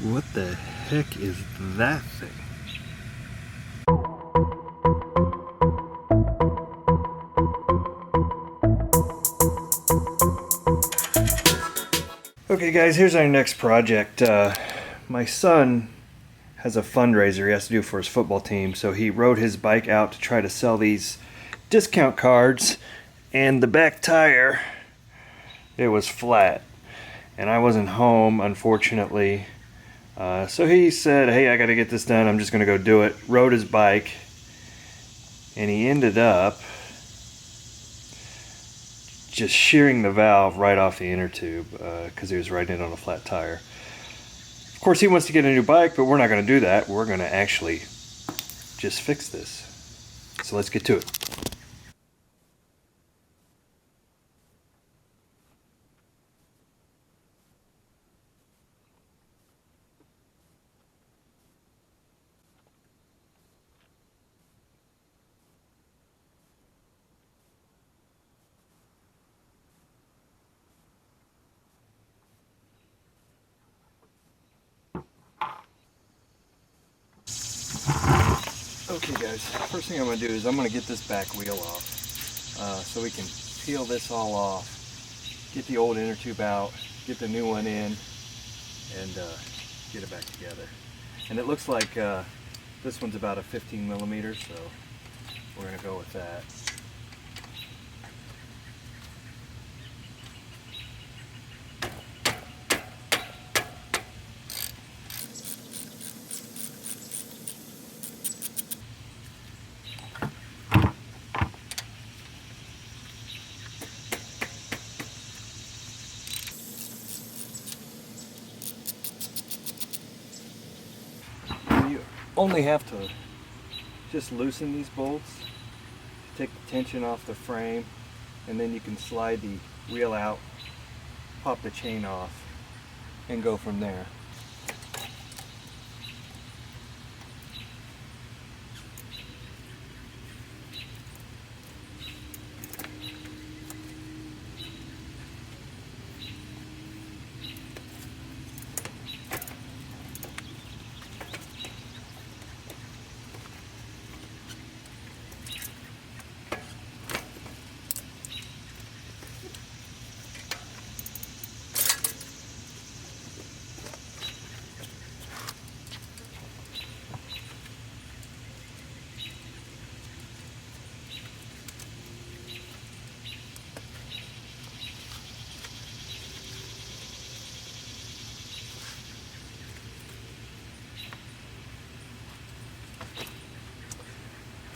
What the heck is that thing? Okay guys, here's our next project. My son has a fundraiser he has to do for his football team, so he rode his bike out to try to sell these discount cards, and the back tire, it was flat. And I wasn't home, unfortunately. So he said, hey, I gotta get this done, I'm just gonna go do it. Rode his bike, and he ended up just shearing the valve right off the inner tube because he was riding it on a flat tire. Of course, he wants to get a new bike, but we're not gonna do that. We're gonna actually just fix this. So let's get to it. Okay guys, first thing I'm going to do is I'm going to get this back wheel off so we can peel this all off, get the old inner tube out, get the new one in, and get it back together. And it looks like this one's about a 15 millimeter, so we're going to go with that. Only have to just loosen these bolts, take the tension off the frame, and then you can slide the wheel out, pop the chain off, and go from there.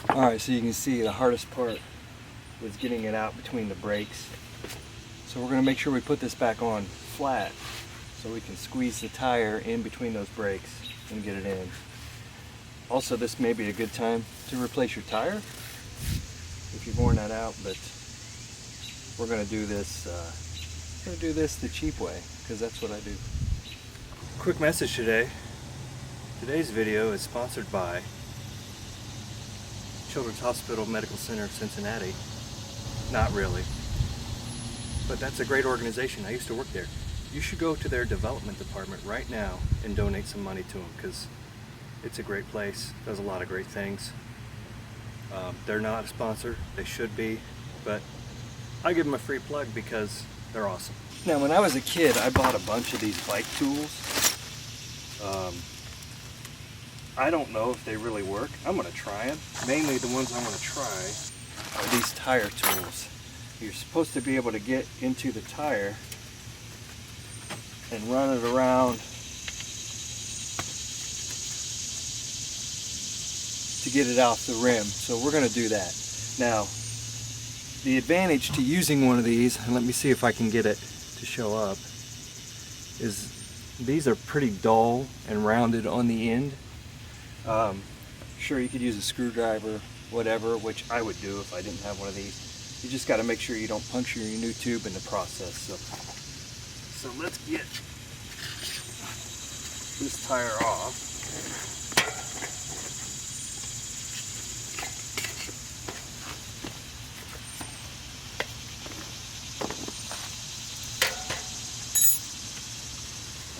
Alright, so you can see the hardest part was getting it out between the brakes. So we're going to make sure we put this back on flat so we can squeeze the tire in between those brakes and get it in. Also, this may be a good time to replace your tire if you've worn that out, but we're going to do this the cheap way, because that's what I do. Quick message today. Today's video is sponsored by Children's Hospital Medical Center of Cincinnati. Not really, but that's a great organization. I used to work there. You should go to their development department right now and donate some money to them, because it's a great place, does a lot of great things. They're not a sponsor, they should be, but I give them a free plug because they're awesome. Now, when I was a kid, I bought a bunch of these bike tools. I don't know if they really work. I'm going to try them. Mainly the ones I'm going to try are these tire tools. You're supposed to be able to get into the tire and run it around to get it off the rim. So we're going to do that. Now, the advantage to using one of these, and let me see if I can get it to show up, is these are pretty dull and rounded on the end. Sure, you could use a screwdriver, whatever, which I would do if I didn't have one of these. You just got to make sure you don't puncture your new tube in the process. So let's get this tire off.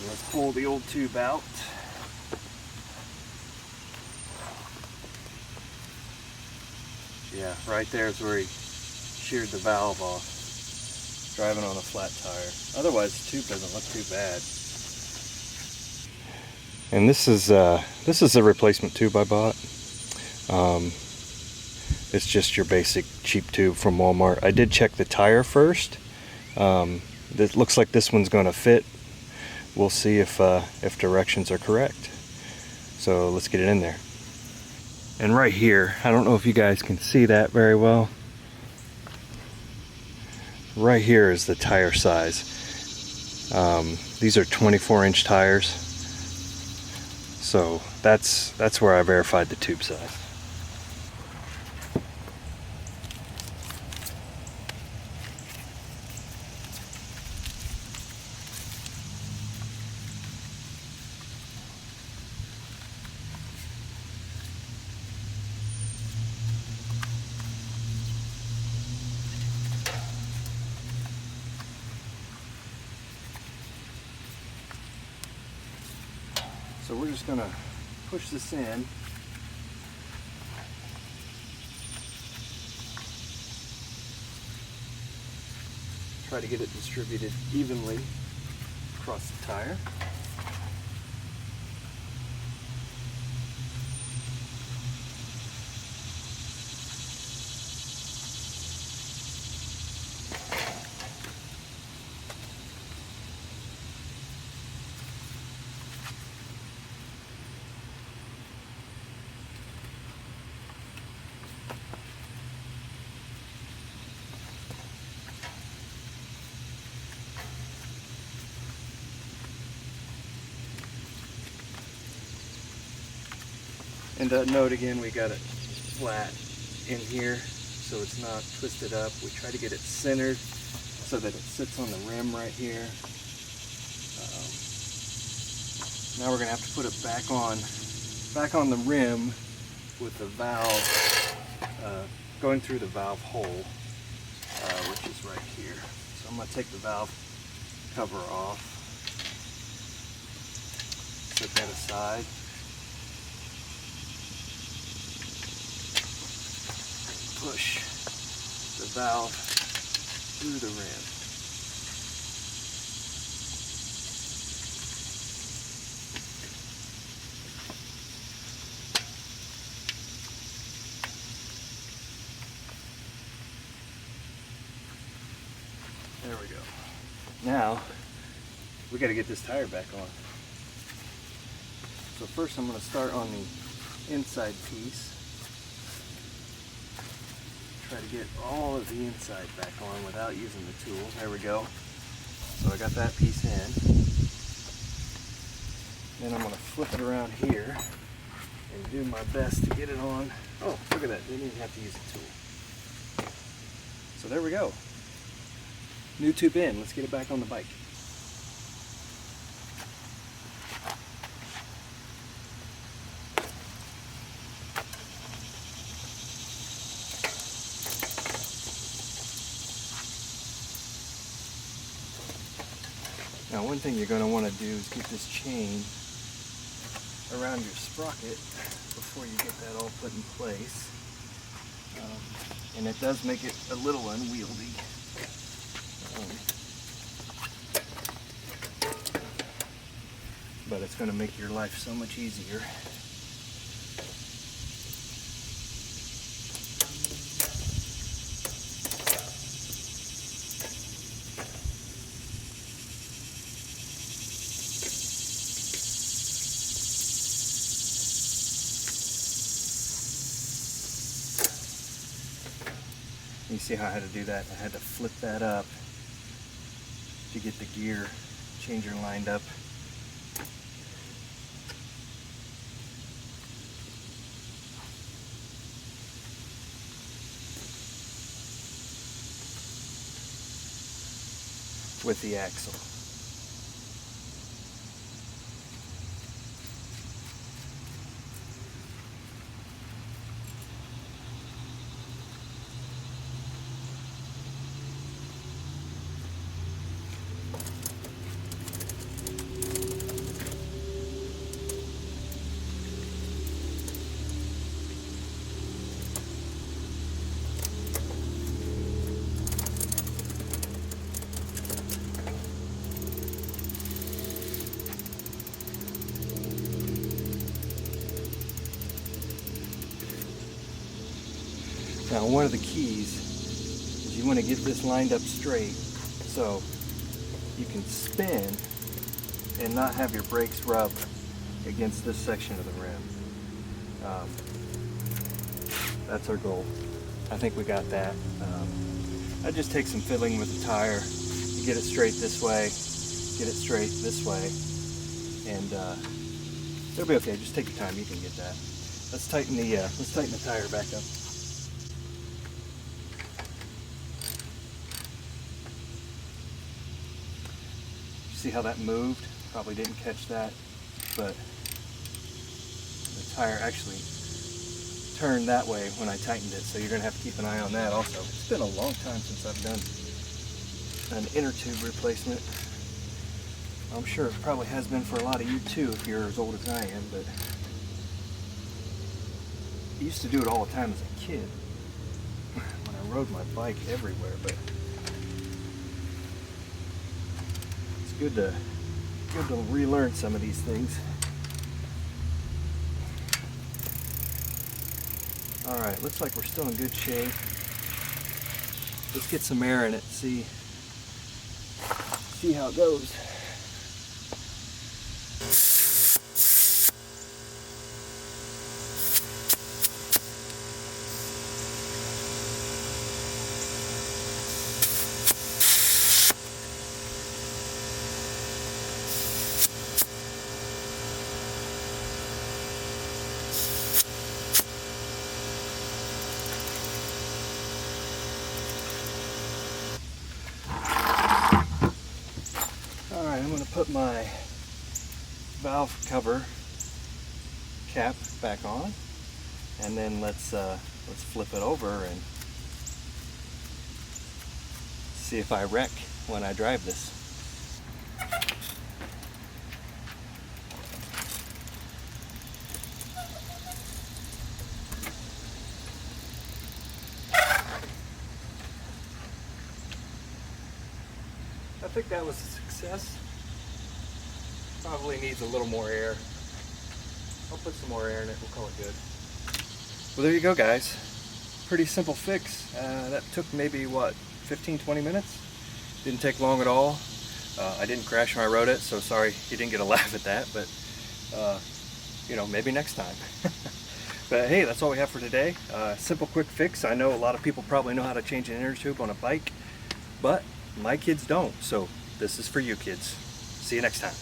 Let's pull the old tube out. Yeah, right there is where he sheared the valve off, driving on a flat tire. Otherwise, the tube doesn't look too bad. And this is a replacement tube I bought. It's just your basic cheap tube from Walmart. I did check the tire first. It looks like this one's going to fit. We'll see if directions are correct. So let's get it in there. And right here, I don't know if you guys can see that very well. Right here is the tire size. These are 24-inch tires. So that's where I verified the tube size. So we're just going to push this in. Try to get it distributed evenly across the tire. And note again, we got it flat in here so it's not twisted up. We try to get it centered so that it sits on the rim right here. Now we're going to have to put it back on the rim with the valve going through the valve hole, which is right here. So I'm going to take the valve cover off, set that aside. Push the valve through the rim. There we go. Now we got to get this tire back on. So first I'm going to start on the inside piece. Try to get all of the inside back on without using the tool. There we go. So I got that piece in. Then I'm going to flip it around here and do my best to get it on. Oh, look at that. Didn't even have to use a tool. So there we go. New tube in. Let's get it back on the bike. Now one thing you're going to want to do is get this chain around your sprocket before you get that all put in place. And it does make it a little unwieldy. But it's going to make your life so much easier. You see how I had to do that? I had to flip that up to get the gear changer lined up. With the axle. Now one of the keys is you want to get this lined up straight so you can spin and not have your brakes rub against this section of the rim. That's our goal. I think we got that. I just take some fiddling with the tire. You get it straight this way, get it straight this way, and it'll be okay. Just take your time. You can get that. Let's tighten the tire back up. See how that moved? Probably didn't catch that, but the tire actually turned that way when I tightened it, so you're going to have to keep an eye on that also. It's been a long time since I've done an inner tube replacement. I'm sure it probably has been for a lot of you too if you're as old as I am, but I used to do it all the time as a kid when I rode my bike everywhere, but it's good to relearn some of these things. Alright, looks like we're still in good shape. Let's get some air in it, see how it goes. I'm going to put my valve cover cap back on, and then let's flip it over and see if I wreck when I drive this. I think that was a success. Probably needs a little more air. I'll put some more air in it, we'll call it good. Well, there you go, guys. Pretty simple fix. That took maybe, what, 15-20 minutes? Didn't take long at all. I didn't crash when I rode it, so sorry you didn't get a laugh at that, but you know, maybe next time. But hey, that's all we have for today. Simple, quick fix. I know a lot of people probably know how to change an inner tube on a bike, but my kids don't, so this is for you kids. See you next time.